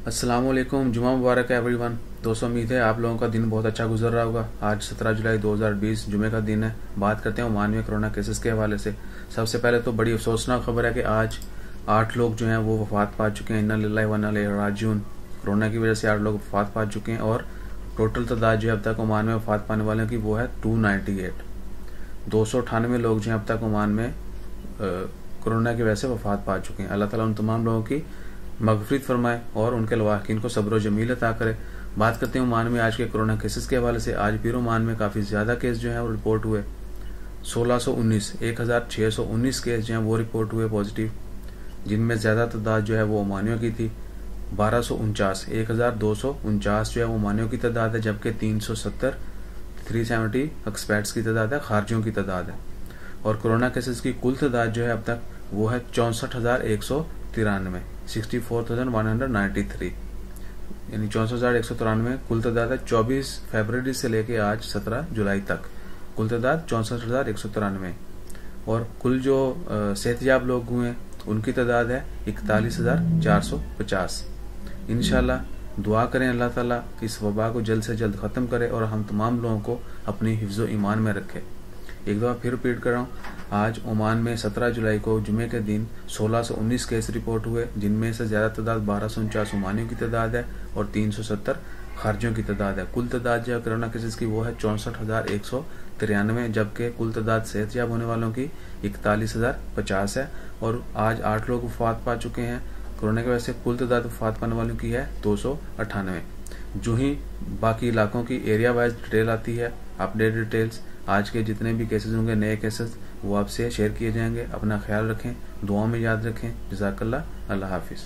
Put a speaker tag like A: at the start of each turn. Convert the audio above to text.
A: अस्सलामुअलैकुम, जुमा मुबारक है एवरीवन। दोस्तों, उम्मीद है आप लोगों का दिन बहुत अच्छा गुजर रहा होगा। आज 17 जुलाई 2020 जुमे का दिन है। बात करते हैं ओमान में कोरोना केसेस के हवाले से। सबसे पहले तो बड़ी अफसोसनाक खबर है कि आज 8 लोग जो हैं वो वफात पा चुके हैं। इन्ना लिल्लाहि व इन्ना इलैहि राजिऊन। कोरोना की वजह से 8 लोग वफात पा चुके हैं और टोटल तादाद जो है अब तक ओमान में वफात पाने वालों की वो है 298। 298 लोग जो हैं अब तक ओमान में कोरोना की वजह से वफात पा चुके हैं। अल्लाह ताला उन तमाम लोगों की मगफिरत फरमाए और उनके लवाकिन को सब्र जमील अता करे। बात करते हैं ओमान में आज के कोरोना केसेस के हवाले से। आज फिर ओमान में काफ़ी ज़्यादा केस जो हैं वो रिपोर्ट हुए। 1619 केस जो हैं वो रिपोर्ट हुए पॉजिटिव, जिनमें ज़्यादा तादाद जो है वो ओमानियों की थी। 1249 जो है वो ओमानियों की तादाद है, जबकि 370 एक्सपर्ट्स की तादाद है, खारजियों की तादाद है। और कोरोना केसेस की कुल तादाद जो है अब तक वो है 64,193, 64,193, यानी 64,193 कुल तादाद है। 24 फरवरी से लेके आज 17 जुलाई तक कुल तादाद 64,193। और कुल जो सेहतयाब लोग हुए उनकी तादाद है 41,450। इंशाल्लाह दुआ करें अल्लाह ताला इस वबा को जल्द से जल्द ख़त्म करे और हम तमाम लोगों को अपनी हिफ्ज़ो ईमान में रखे। एक दफ़ा फिर रिपीट कर रहा हूँ, आज ओमान में 17 जुलाई को जुमे के दिन 1619 केस रिपोर्ट हुए, जिनमें से ज़्यादा तादाद 1249 ओमानियों की तादाद है और 370 खारजियों की तादाद है। कुल तादाद जो है कोरोना केसेस की वो है 64,193, जबकि कुल तादाद सेहतयाब होने वालों की 41,050 है। और आज 8 लोग वफात पा चुके हैं कोरोना की वजह से। कुल तादाद वफात पाने वालों की है 298। जो ही बाकी इलाकों की एरिया वाइज डिटेल आती है, अपडेट डिटेल्स, आज के जितने भी केसेस होंगे, नए केसेस, वो आपसे शेयर किए जाएंगे। अपना ख्याल रखें, दुआओं में याद रखें। जज़ाकल्लाह, अल्लाह हाफिज़।